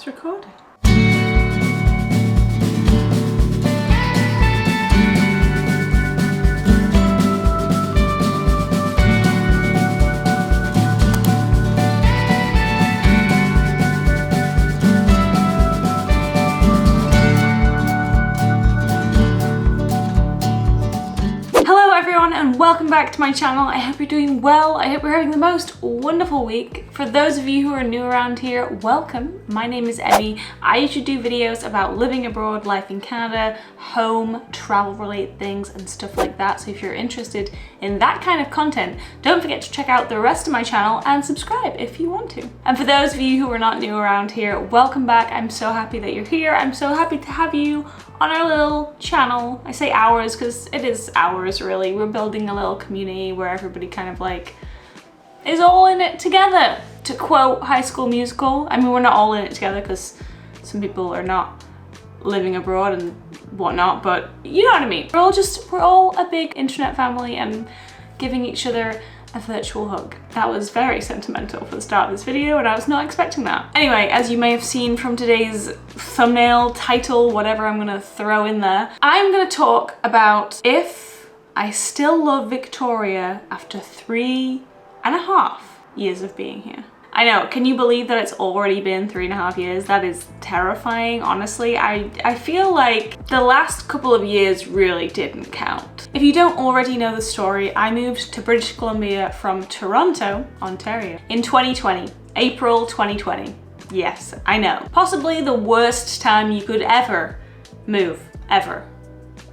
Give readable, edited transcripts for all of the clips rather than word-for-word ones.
It's recording. And welcome back to my channel. I hope you're doing well. I hope you're having the most wonderful week. For those of you who are new around here, welcome. My name is Emme. I usually do videos about living abroad, life in Canada, home, travel related things and stuff like that. So if you're interested in that kind of content, don't forget to check out the rest of my channel and subscribe if you want to. And for those of you who are not new around here, welcome back. I'm so happy that you're here. I'm so happy to have you on our little channel. I say ours because it is ours really. We're building a little community where everybody kind of like is all in it together, to quote High School Musical. I mean, we're not all in it together because some people are not living abroad and whatnot, but you know what I mean. We're all a big internet family and giving each other a virtual hug. That was very sentimental for the start of this video and I was not expecting that. Anyway, as you may have seen from today's thumbnail, title, whatever I'm gonna throw in there, I'm gonna talk about if I still love Victoria after 3.5 years of being here. I know, can you believe that it's already been 3.5 years? That is terrifying, honestly. I feel like the last couple of years really didn't count. If you don't already know the story, I moved to British Columbia from Toronto, Ontario, in 2020, April 2020. Yes, I know. Possibly the worst time you could ever move, ever,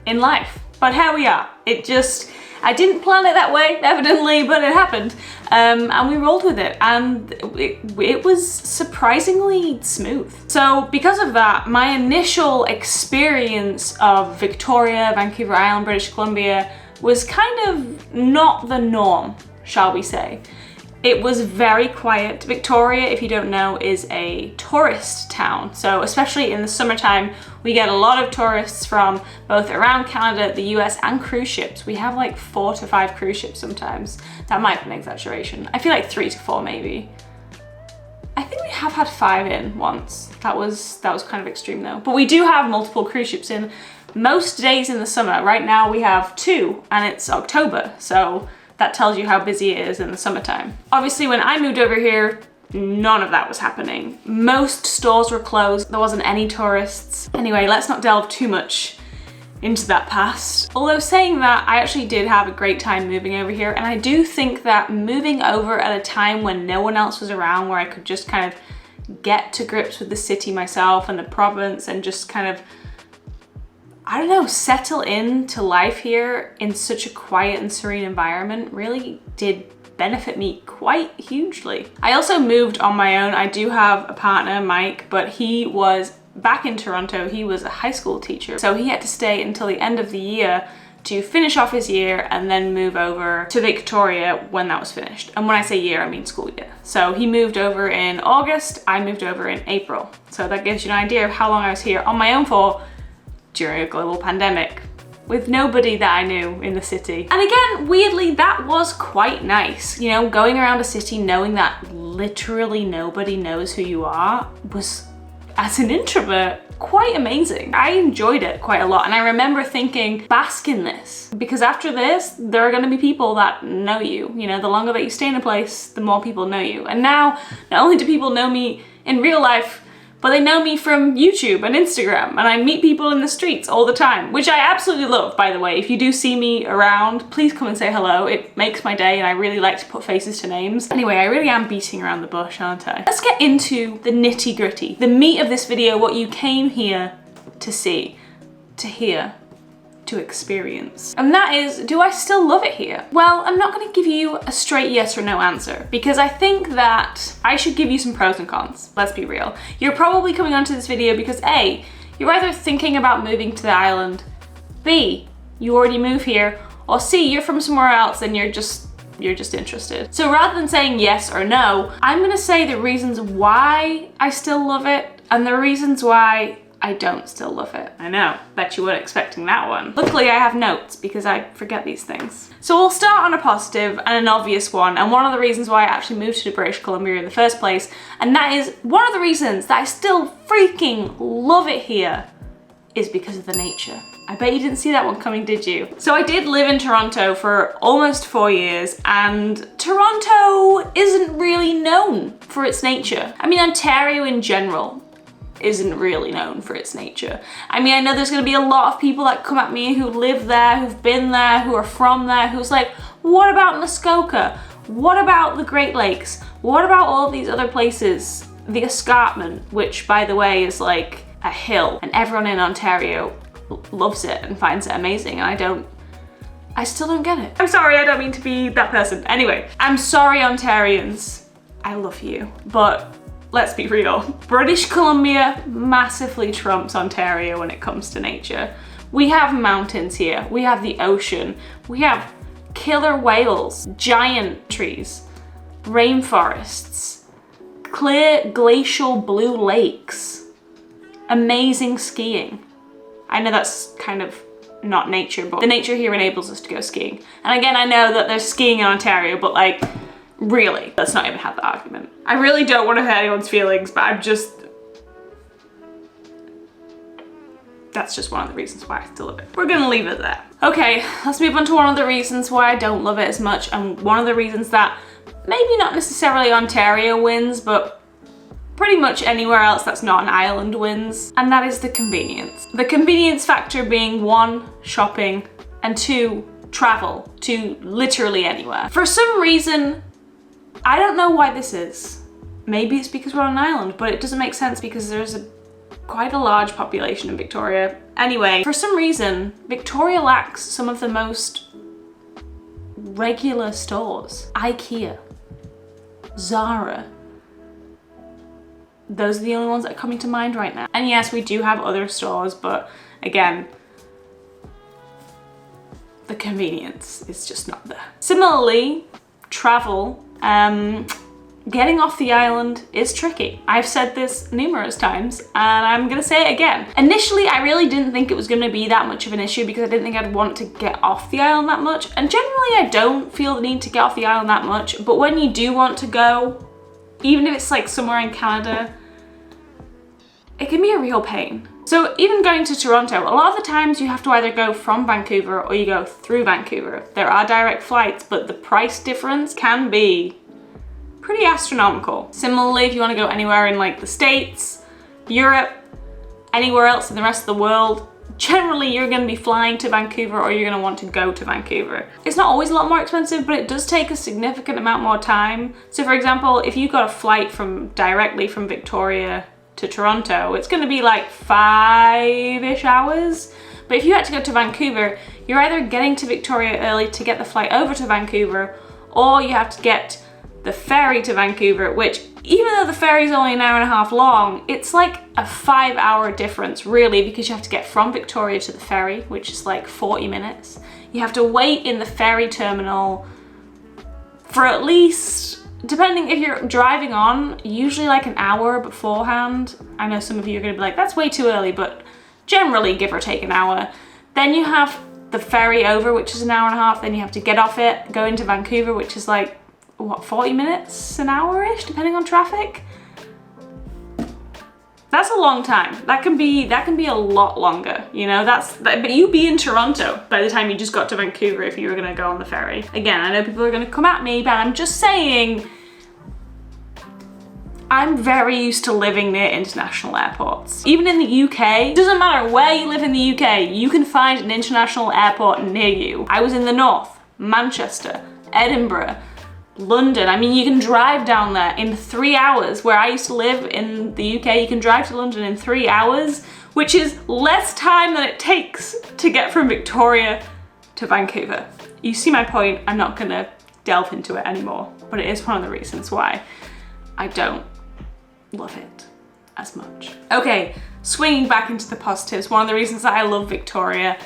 in life. But here we are. I didn't plan it that way, evidently, but it happened. And we rolled with it, and it was surprisingly smooth. So because of that, my initial experience of Victoria, Vancouver Island, British Columbia was kind of not the norm, shall we say. It was very quiet. Victoria, if you don't know, is a tourist town. So especially in the summertime, we get a lot of tourists from both around Canada, the US, and cruise ships. We have like 4 to 5 cruise ships sometimes. That might be an exaggeration. I feel like 3 to 4 maybe. I think we have had 5 in once. That was kind of extreme though. But we do have multiple cruise ships in most days in the summer. Right now we have 2 and it's October. So that tells you how busy it is in the summertime. Obviously, when I moved over here, none of that was happening. Most stores were closed. There wasn't any tourists. Anyway, let's not delve too much into that past. Although saying that, I actually did have a great time moving over here. And I do think that moving over at a time when no one else was around, where I could just kind of get to grips with the city myself and the province and just kind of, I don't know, settle into life here in such a quiet and serene environment really did benefit me quite hugely. I also moved on my own. I do have a partner, Mike, but he was back in Toronto. He was a high school teacher, so he had to stay until the end of the year to finish off his year and then move over to Victoria when that was finished. And when I say year, I mean school year. So he moved over in August, I moved over in April. So that gives you an idea of how long I was here on my own for during a global pandemic with nobody that I knew in the city. And again, weirdly, that was quite nice. You know, going around a city knowing that literally nobody knows who you are was, as an introvert, quite amazing. I enjoyed it quite a lot. And I remember thinking, bask in this, because after this, there are gonna be people that know you. You know, the longer that you stay in a place, the more people know you. And now, not only do people know me in real life, but they know me from YouTube and Instagram, and I meet people in the streets all the time, which I absolutely love, by the way. If you do see me around, please come and say hello. It makes my day, and I really like to put faces to names. Anyway, I really am beating around the bush, aren't I? Let's get into the nitty-gritty, the meat of this video, what you came here to see, to hear, to experience. And that is, do I still love it here? Well, I'm not gonna give you a straight yes or no answer, because I think that I should give you some pros and cons. Let's be real. You're probably coming onto this video because A, you're either thinking about moving to the island, B, you already move here, or C, you're from somewhere else and you're just interested. So rather than saying yes or no, I'm gonna say the reasons why I still love it and the reasons why I don't still love it. I know, bet you weren't expecting that one. Luckily I have notes because I forget these things. So we'll start on a positive and an obvious one, and one of the reasons why I actually moved to British Columbia in the first place, and that is one of the reasons that I still freaking love it here, is because of the nature. I bet you didn't see that one coming, did you? So I did live in Toronto for almost 4 years, and Toronto isn't really known for its nature. I mean, Ontario in general isn't really known for its nature. I mean, I know there's gonna be a lot of people that come at me who live there, who've been there, who are from there, who's like, what about Muskoka? What about the Great Lakes? What about all these other places? The escarpment, which by the way is like a hill, and everyone in Ontario loves it and finds it amazing, and I still don't get it. I'm sorry, I don't mean to be that person. Anyway, I'm sorry Ontarians, I love you, but let's be real. British Columbia massively trumps Ontario when it comes to nature. We have mountains here, we have the ocean, we have killer whales, giant trees, rainforests, clear glacial blue lakes, amazing skiing. I know that's kind of not nature, but the nature here enables us to go skiing. And again, I know that there's skiing in Ontario, but like, really, let's not even have the argument. I really don't want to hurt anyone's feelings, but that's just one of the reasons why I still love it. We're gonna leave it there. Okay, let's move on to one of the reasons why I don't love it as much, and one of the reasons that maybe not necessarily Ontario wins, but pretty much anywhere else that's not an island wins, and that is the convenience. The convenience factor being 1, shopping, and 2, travel to literally anywhere. For some reason, I don't know why this is. Maybe it's because we're on an island, but it doesn't make sense because there's quite a large population in Victoria. Anyway, for some reason, Victoria lacks some of the most regular stores. IKEA, Zara. Those are the only ones that are coming to mind right now. And yes, we do have other stores, but again, the convenience is just not there. Similarly, travel, getting off the island is tricky. I've said this numerous times and I'm gonna say it again. Initially, I really didn't think it was gonna be that much of an issue because I didn't think I'd want to get off the island that much. And generally I don't feel the need to get off the island that much, but when you do want to go, even if it's like somewhere in Canada, it can be a real pain. So even going to Toronto, a lot of the times you have to either go from Vancouver or you go through Vancouver. There are direct flights, but the price difference can be pretty astronomical. Similarly, if you want to go anywhere in like the States, Europe, anywhere else in the rest of the world, generally you're going to be flying to Vancouver or you're going to want to go to Vancouver. It's not always a lot more expensive, but it does take a significant amount more time. So for example, if you got a flight directly from Victoria to Toronto, it's going to be like 5-ish hours. But if you had to go to Vancouver, you're either getting to Victoria early to get the flight over to Vancouver, or you have to get the ferry to Vancouver, which even though the ferry is only an hour and a half long, it's like a 5-hour difference really, because you have to get from Victoria to the ferry, which is like 40 minutes. You have to wait in the ferry terminal for at least, depending if you're driving on, usually like an hour beforehand. I know some of you are gonna be like, that's way too early, but generally give or take an hour. Then you have the ferry over, which is an hour and a half. Then you have to get off it, go into Vancouver, which is like, what, 40 minutes, an hour-ish, depending on traffic? That's a long time. That can be a lot longer, you know, but you'd be in Toronto by the time you just got to Vancouver if you were gonna go on the ferry. Again, I know people are gonna come at me, but I'm just saying, I'm very used to living near international airports. Even in the UK, it doesn't matter where you live in the UK, you can find an international airport near you. I was in the north, Manchester, Edinburgh, London. I mean, you can drive down there in 3 hours. Where I used to live in the UK, you can drive to London in 3 hours, which is less time than it takes to get from Victoria to Vancouver. You see my point. I'm not gonna delve into it anymore, but it is one of the reasons why I don't love it as much. Okay, swinging back into the positives, one of the reasons that I love Victoria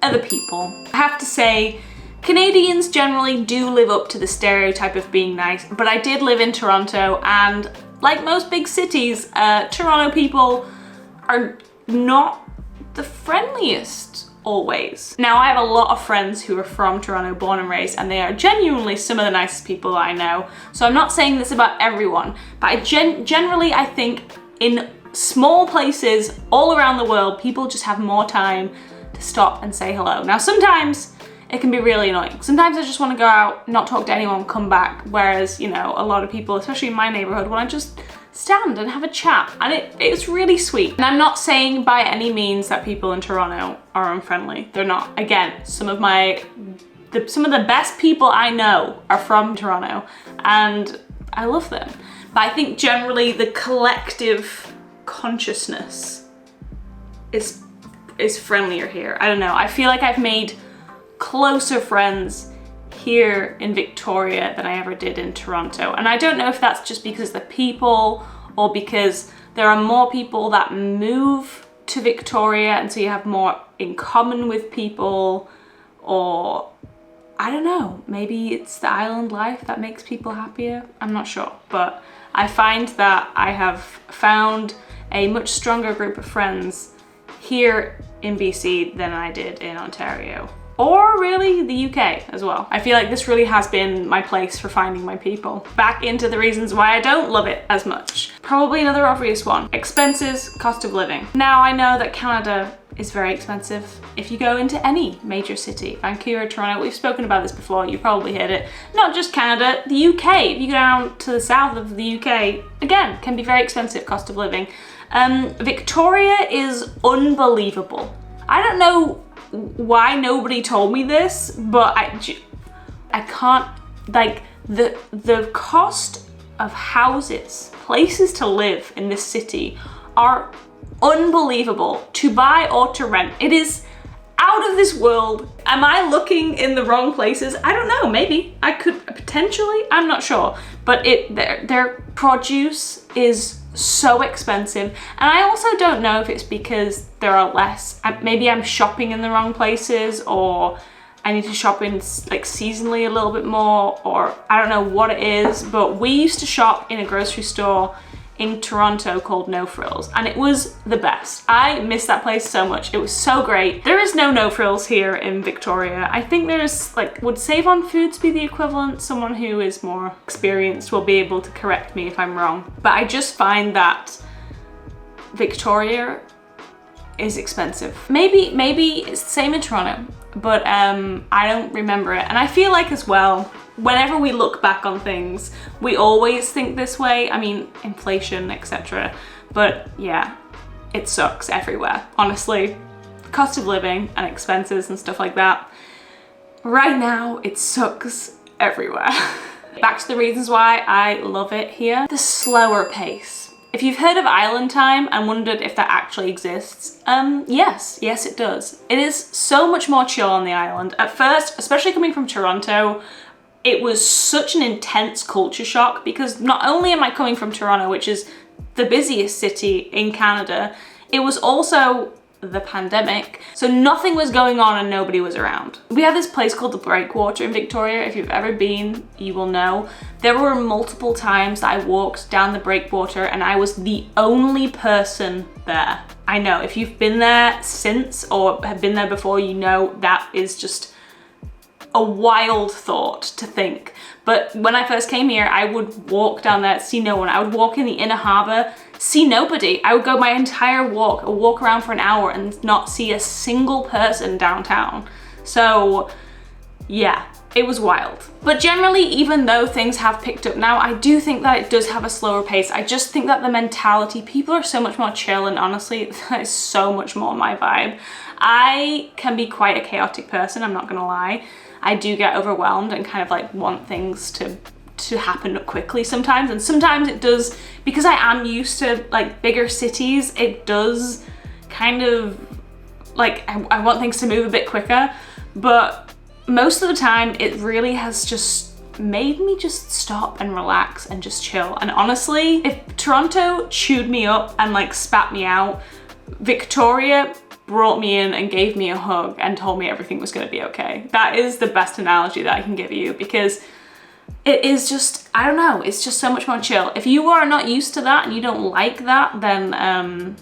are the people. I have to say, Canadians generally do live up to the stereotype of being nice, but I did live in Toronto, and like most big cities, Toronto people are not the friendliest always. Now, I have a lot of friends who are from Toronto, born and raised, and they are genuinely some of the nicest people I know. So I'm not saying this about everyone, but generally I think in small places all around the world, people just have more time to stop and say hello. Now, sometimes it can be really annoying. Sometimes I just want to go out, not talk to anyone, come back. Whereas, you know, a lot of people, especially in my neighborhood, want to just stand and have a chat, and it's really sweet. And I'm not saying by any means that people in Toronto are unfriendly. They're not. Again, some of the best people I know are from Toronto, and I love them. But I think generally the collective consciousness is friendlier here. I don't know. I feel like I've made closer friends here in Victoria than I ever did in Toronto. And I don't know if that's just because the people, or because there are more people that move to Victoria and so you have more in common with people, or I don't know, maybe it's the island life that makes people happier. I'm not sure, but I find that I have found a much stronger group of friends here in BC than I did in Ontario. Or really the UK as well. I feel like this really has been my place for finding my people. Back into the reasons why I don't love it as much. Probably another obvious one. Expenses, cost of living. Now, I know that Canada is very expensive. If you go into any major city, Vancouver, Toronto, we've spoken about this before, you've probably heard it. Not just Canada, the UK. If you go down to the south of the UK, again, can be very expensive, cost of living. Victoria is unbelievable. I don't know why nobody told me this, but I can't, like, the cost of houses, places to live in this city are unbelievable to buy or to rent. It is out of this world. Am I looking in the wrong places? I don't know, maybe. I could potentially, I'm not sure. But their produce is so expensive. And I also don't know if it's because there are less, maybe I'm shopping in the wrong places, or I need to shop in like seasonally a little bit more, or I don't know what it is, but we used to shop in a grocery store in Toronto called No Frills, and it was the best. I miss that place so much. It was so great. There is no Frills here in Victoria. I think there's, like, would Save on Foods be the equivalent? Someone who is more experienced will be able to correct me if I'm wrong. But I just find that Victoria is expensive. Maybe it's the same in Toronto, but I don't remember it. And I feel like as well, whenever we look back on things, we always think this way. I mean, inflation, etc. But yeah, it sucks everywhere. Honestly, cost of living and expenses and stuff like that. Right now, it sucks everywhere. Back to the reasons why I love it here. The slower pace. If you've heard of Island Time and wondered if that actually exists, yes, it does. It is so much more chill on the island. At first, especially coming from Toronto, it was such an intense culture shock, because not only am I coming from Toronto, which is the busiest city in Canada, it was also the pandemic. So nothing was going on and nobody was around. We have this place called the Breakwater in Victoria. If you've ever been, you will know. There were multiple times that I walked down the Breakwater and I was the only person there. I know, if you've been there since or have been there before, you know that is just a wild thought to think. But when I first came here, I would walk down there, see no one. I would walk in the inner harbour, see nobody. I would go my entire walk around for an hour and not see a single person downtown. So yeah, it was wild. But generally, even though things have picked up now, I do think that it does have a slower pace. I just think that the mentality, people are so much more chill, and honestly, that is so much more my vibe. I can be quite a chaotic person, I'm not gonna lie. I do get overwhelmed and kind of like want things to happen quickly sometimes, and sometimes it does, because I am used to like bigger cities, it does kind of like, I want things to move a bit quicker, but most of the time it really has just made me just stop and relax and just chill. And honestly, if Toronto chewed me up and like spat me out, Victoria brought me in and gave me a hug and told me everything was going to be okay. That is the best analogy that I can give you, because it is just, I don't know, it's just so much more chill. If you are not used to that and you don't like that, then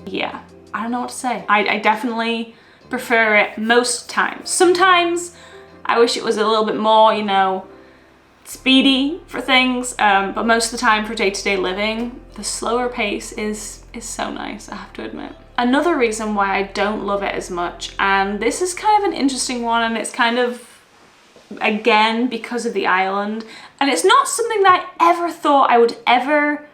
yeah, I don't know what to say. I definitely prefer it most times. Sometimes I wish it was a little bit more, you know, speedy for things, but most of the time for day-to-day living, the slower pace is so nice, I have to admit. Another reason why I don't love it as much, and this is kind of an interesting one, and it's kind of, again, because of the island, and it's not something that I ever thought I would ever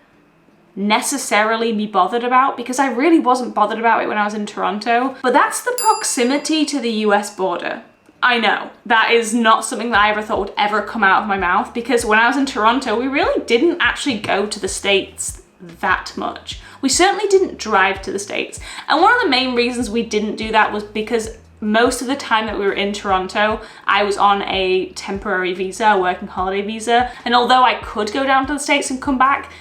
necessarily be bothered about, because I really wasn't bothered about it when I was in Toronto, but that's the proximity to the US border. I know, that is not something that I ever thought would ever come out of my mouth, because when I was in Toronto, we really didn't actually go to the States that much. We certainly didn't drive to the States. And one of the main reasons we didn't do that was because most of the time that we were in Toronto, I was on a temporary visa, a working holiday visa. And although I could go down to the States and come back,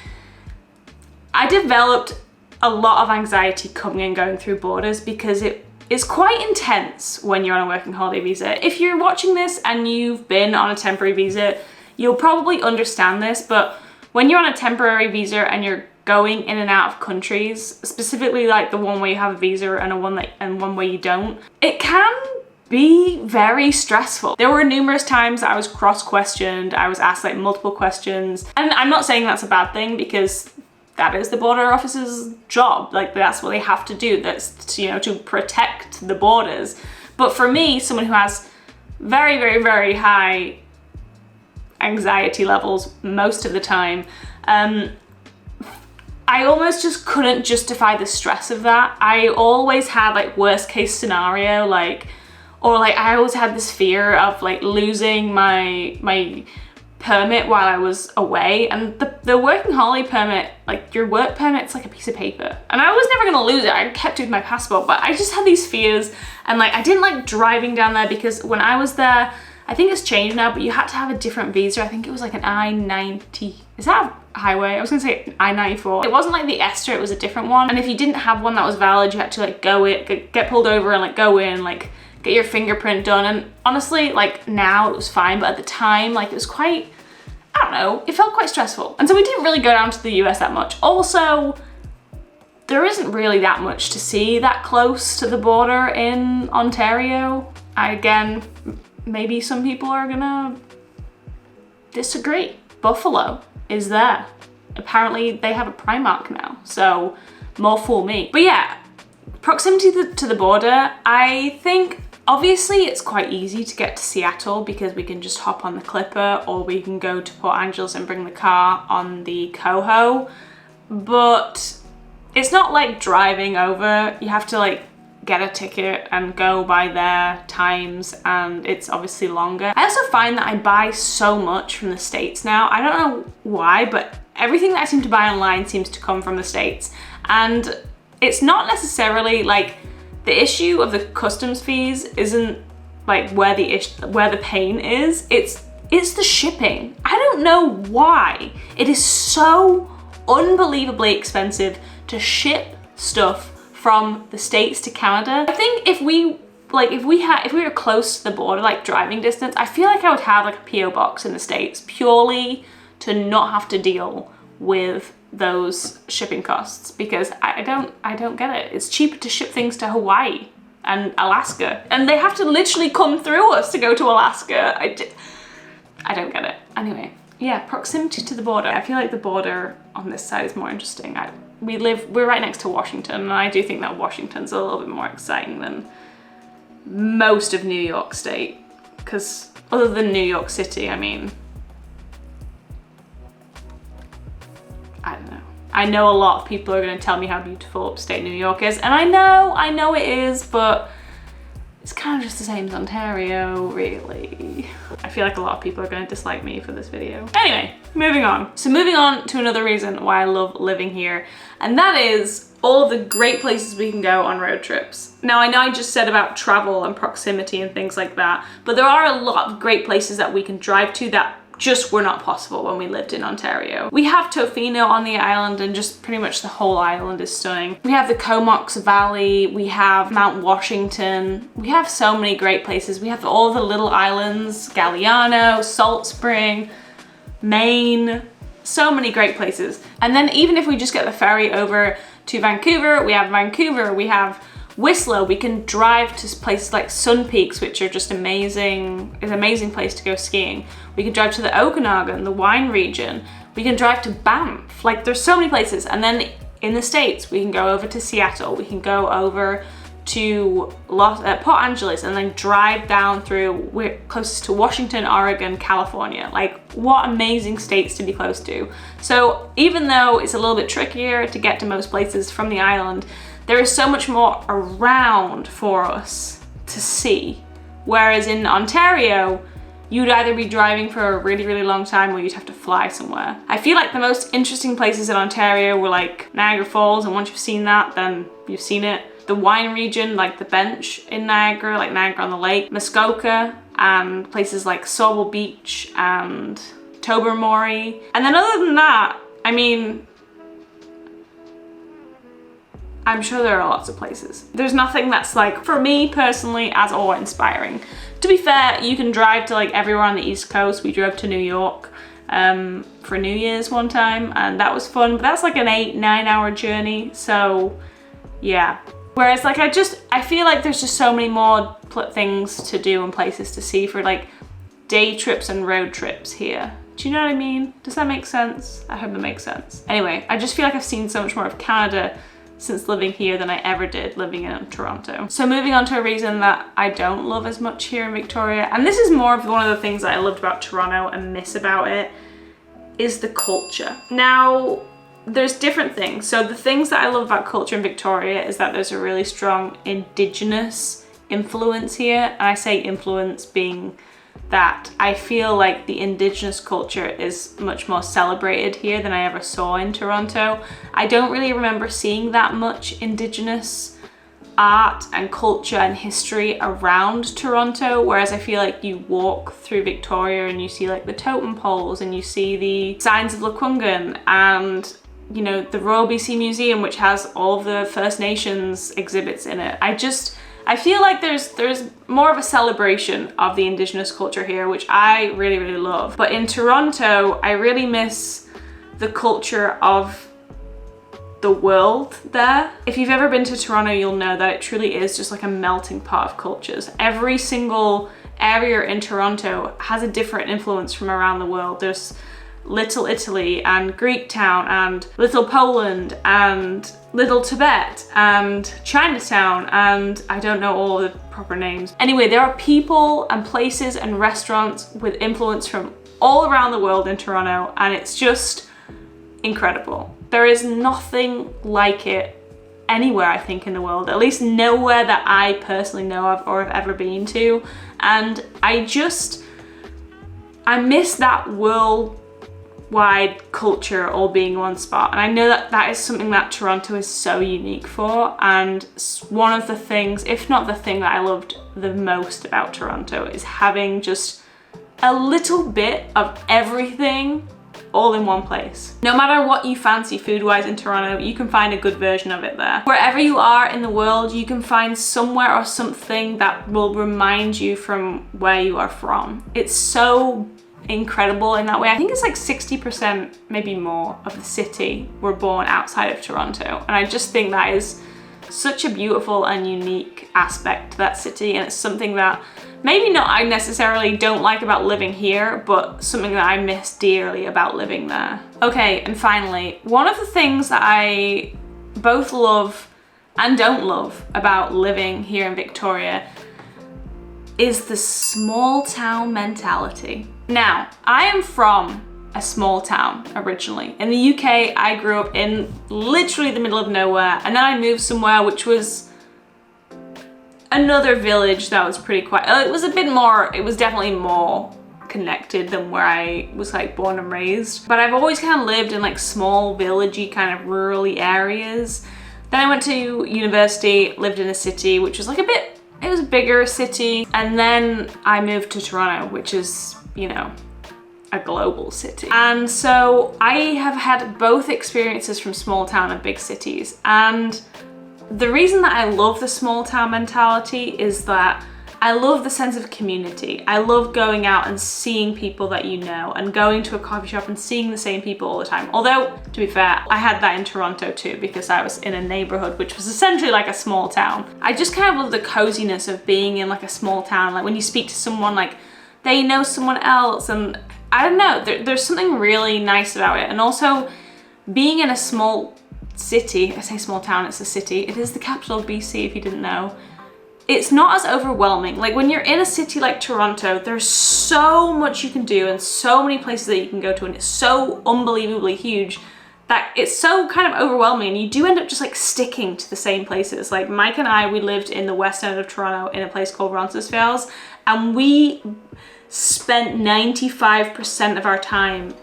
I developed a lot of anxiety coming and going through borders, because it is quite intense when you're on a working holiday visa. If you're watching this and you've been on a temporary visa, you'll probably understand this, but when you're on a temporary visa and you're going in and out of countries, specifically like the one where you have a visa and one where you don't, it can be very stressful. There were numerous times I was cross-questioned, I was asked like multiple questions, and I'm not saying that's a bad thing, because that is the border officer's job. Like, that's what they have to do. That's, you know, to protect the borders. But for me, someone who has very, very, very high anxiety levels most of the time, I almost just couldn't justify the stress of that. I always had like worst case scenario, or I always had this fear of like losing my permit while I was away. And the working holiday permit, like your work permit's like a piece of paper, and I was never gonna lose it. I kept it with my passport, but I just had these fears, and like I didn't like driving down there, because when I was there, I think it's changed now, but you had to have a different visa. I think it was like an I-90. Is that a highway? I was gonna say I-94. It wasn't like the ESTA, it was a different one. And if you didn't have one that was valid, you had to like get pulled over and like go in, like get your fingerprint done. And honestly, like now it was fine, but at the time, like it was quite, I don't know, it felt quite stressful. And so we didn't really go down to the US that much. Also, there isn't really that much to see that close to the border in Ontario. Again, maybe some people are gonna disagree. Buffalo is there. Apparently they have a Primark now, so more fool me. But yeah, proximity to the border, I think obviously it's quite easy to get to Seattle, because we can just hop on the Clipper, or we can go to Port Angeles and bring the car on the Coho, but it's not like driving over. You have to like get a ticket and go by their times, and it's obviously longer. I also find that I buy so much from the States now. I don't know why, but everything that I seem to buy online seems to come from the States. And it's not necessarily like the issue of the customs fees isn't like where the pain is. It's the shipping. I don't know why it is so unbelievably expensive to ship stuff from the States to Canada. I think if we were close to the border, like driving distance, I feel like I would have like a PO box in the States, purely to not have to deal with those shipping costs, because I don't get it. It's cheaper to ship things to Hawaii and Alaska, and they have to literally come through us to go to Alaska. I don't get it. Anyway, yeah, proximity to the border. I feel like the border on this side is more interesting. We're right next to Washington, and I do think that Washington's a little bit more exciting than most of New York State, because other than New York City, I mean, I don't know. I know a lot of people are going to tell me how beautiful upstate New York is, and I know it is, but it's kind of just the same as Ontario, really. I feel like a lot of people are going to dislike me for this video. Anyway, moving on. So moving on to another reason why I love living here, and that is all of the great places we can go on road trips. Now, I know I just said about travel and proximity and things like that, but there are a lot of great places that we can drive to that just were not possible when we lived in Ontario. We have Tofino on the island, and just pretty much the whole island is stunning. We have the Comox Valley, we have Mount Washington, we have so many great places. We have all the little islands, Galliano, Salt Spring, Maine, so many great places. And then even if we just get the ferry over to Vancouver, we have Whistler. We can drive to places like Sun Peaks, which are just amazing. It's an amazing place to go skiing. We can drive to the Okanagan, the wine region. We can drive to Banff. Like, there's so many places. And then in the States, we can go over to Seattle. We can go over to Port Angeles and then drive down through, we're closest to Washington, Oregon, California. Like, what amazing states to be close to. So even though it's a little bit trickier to get to most places from the island, there is so much more around for us to see. Whereas in Ontario, you'd either be driving for a really, really long time or you'd have to fly somewhere. I feel like the most interesting places in Ontario were like Niagara Falls, and once you've seen that, then you've seen it. The wine region, like the Bench in Niagara, like Niagara on the Lake, Muskoka, and places like Sauble Beach and Tobermory. And then other than that, I mean, I'm sure there are lots of places. There's nothing that's like, for me personally, as awe-inspiring. To be fair, you can drive to like everywhere on the East Coast. We drove to New York for New Year's one time, and that was fun, but that's like an 8-9 hour journey. So yeah. Whereas like, I feel like there's just so many more things to do and places to see for like day trips and road trips here. Do you know what I mean? Does that make sense? I hope it makes sense. Anyway, I just feel like I've seen so much more of Canada since living here than I ever did living in Toronto. So moving on to a reason that I don't love as much here in Victoria, and this is more of one of the things that I loved about Toronto and miss about it, is the culture. Now, there's different things. So the things that I love about culture in Victoria is that there's a really strong Indigenous influence here. And I say influence being that I feel like the Indigenous culture is much more celebrated here than I ever saw in Toronto. I don't really remember seeing that much Indigenous art and culture and history around Toronto, whereas I feel like you walk through Victoria and you see like the totem poles and you see the signs of Lekwungen and, you know, the Royal BC Museum, which has all of the First Nations exhibits in it. I feel like there's more of a celebration of the Indigenous culture here, which I really, really love. But in Toronto, I really miss the culture of the world there. If you've ever been to Toronto, you'll know that it truly is just like a melting pot of cultures. Every single area in Toronto has a different influence from around the world. There's Little Italy and Greek Town and Little Poland and Little Tibet and Chinatown, and I don't know all the proper names. Anyway, there are people and places and restaurants with influence from all around the world in Toronto, and it's just incredible. There is nothing like it anywhere, I think, in the world, at least nowhere that I personally know of or have ever been to. And I miss that worldwide culture all being in one spot. And I know that that is something that Toronto is so unique for. And one of the things, if not the thing that I loved the most about Toronto, is having just a little bit of everything all in one place. No matter what you fancy food-wise in Toronto, you can find a good version of it there. Wherever you are in the world, you can find somewhere or something that will remind you from where you are from. It's so incredible in that way. I think it's like 60%, maybe more, of the city were born outside of Toronto. And I just think that is such a beautiful and unique aspect to that city, and it's something that maybe not I necessarily don't like about living here, but something that I miss dearly about living there. Okay, and finally, one of the things that I both love and don't love about living here in Victoria is the small town mentality. Now, I am from a small town originally. In the UK, I grew up in literally the middle of nowhere, and then I moved somewhere which was another village that was pretty quiet. It was a bit more, it was definitely more connected than where I was like born and raised. But I've always kind of lived in like small villagey kind of rural-y areas. Then I went to university, lived in a city, which was like a bit, it was a bigger city. And then I moved to Toronto, which is, you know, a global city. And so I have had both experiences from small town and big cities. And the reason that I love the small town mentality is that I love the sense of community. I love going out and seeing people that you know and going to a coffee shop and seeing the same people all the time. Although, to be fair, I had that in Toronto too because I was in a neighborhood which was essentially like a small town. I just kind of love the coziness of being in like a small town. Like when you speak to someone, like they know someone else, and I don't know, there's something really nice about it. And also being in a small city, I say small town, it's a city. It is the capital of BC if you didn't know. It's not as overwhelming. Like when you're in a city like Toronto, there's so much you can do and so many places that you can go to, and it's so unbelievably huge that it's so kind of overwhelming, and you do end up just like sticking to the same places. Like Mike and I, we lived in the west end of Toronto in a place called Roncesvalles, and we spent 95% of our time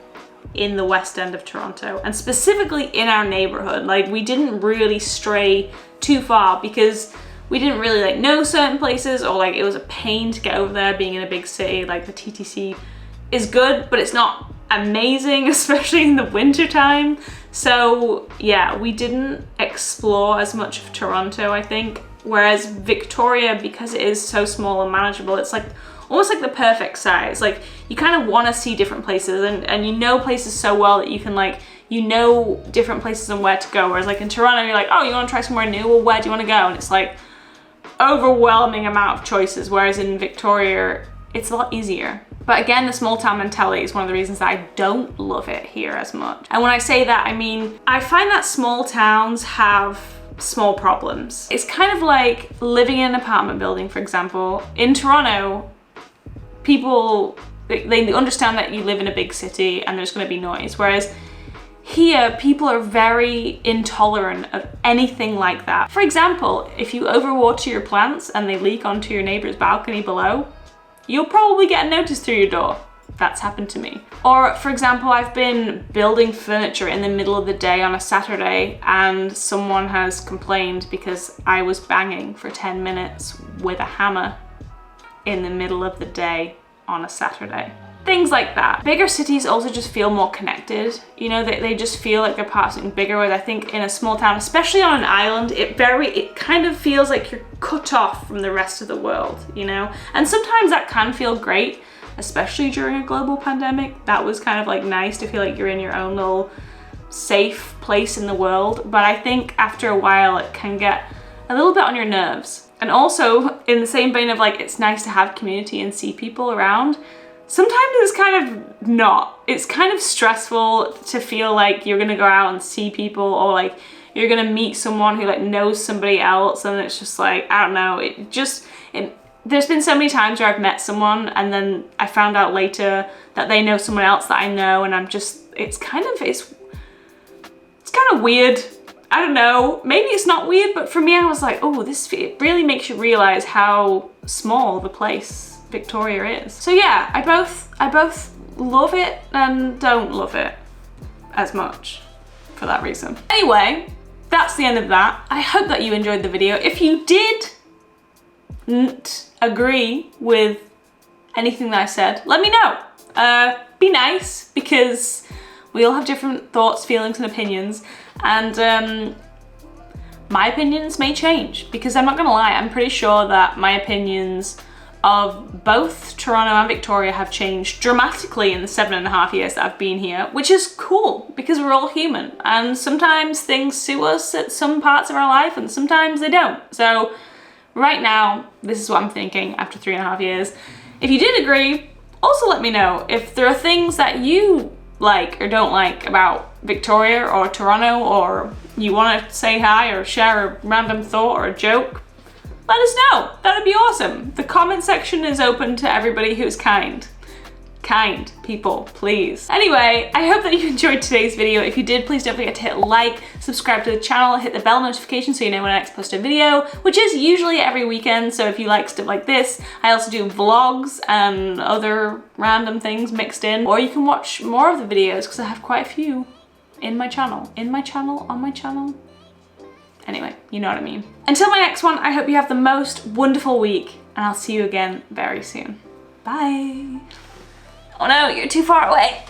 in the west end of Toronto, and specifically in our neighborhood. Like we didn't really stray too far because we didn't really like know certain places, or like it was a pain to get over there being in a big city. Like the TTC is good, but it's not amazing, especially in the winter time. So yeah, we didn't explore as much of Toronto, I think. Whereas Victoria, because it is so small and manageable, it's like almost like the perfect size. Like you kind of want to see different places, and you know places so well that you can like, you know different places and where to go. Whereas like in Toronto, you're like, oh, you want to try somewhere new? Well, where do you want to go? And it's like overwhelming amount of choices, whereas in Victoria it's a lot easier. But again, the small town mentality is one of the reasons that I don't love it here as much. And when I say that, I mean I find that small towns have small problems. It's kind of like living in an apartment building, for example. In Toronto, people, they understand that you live in a big city and there's going to be noise, whereas here, people are very intolerant of anything like that. For example, if you overwater your plants and they leak onto your neighbor's balcony below, you'll probably get a notice through your door. That's happened to me. Or for example, I've been building furniture in the middle of the day on a Saturday, and someone has complained because I was banging for 10 minutes with a hammer in the middle of the day on a Saturday. Things like that. Bigger cities also just feel more connected. You know, they just feel like they're part of something bigger, whereas I think in a small town, especially on an island, it kind of feels like you're cut off from the rest of the world, you know? And sometimes that can feel great, especially during a global pandemic. That was kind of like nice to feel like you're in your own little safe place in the world. But I think after a while, it can get a little bit on your nerves. And also in the same vein of like, it's nice to have community and see people around. Sometimes it's kind of not. It's kind of stressful to feel like you're gonna go out and see people, or like you're gonna meet someone who like knows somebody else, and it's just like, I don't know, there's been so many times where I've met someone and then I found out later that they know someone else that I know, and I'm just, it's kind of weird. I don't know, maybe it's not weird, but for me I was like, oh, it really makes you realize how small the place Victoria is. So yeah, I both love it and don't love it as much for that reason. Anyway, that's the end of that. I hope that you enjoyed the video. If you didn't agree with anything that I said, let me know. Be nice, because we all have different thoughts, feelings, and opinions, and my opinions may change, because I'm not gonna lie, I'm pretty sure that my opinions of both Toronto and Victoria have changed dramatically in the 7.5 years that I've been here, which is cool because we're all human, and sometimes things suit us at some parts of our life and sometimes they don't. So right now, this is what I'm thinking after 3.5 years. If you did agree, also let me know if there are things that you like or don't like about Victoria or Toronto, or you want to say hi or share a random thought or a joke. Let us know. That'd be awesome. The comment section is open to everybody who's kind. Kind people, please. Anyway, I hope that you enjoyed today's video. If you did, please don't forget to hit like, subscribe to the channel, hit the bell notification so you know when I next post a video, which is usually every weekend. So if you like stuff like this, I also do vlogs and other random things mixed in, or you can watch more of the videos because I have quite a few in my channel, on my channel. Anyway, you know what I mean. Until my next one, I hope you have the most wonderful week, and I'll see you again very soon. Bye. Oh no, you're too far away.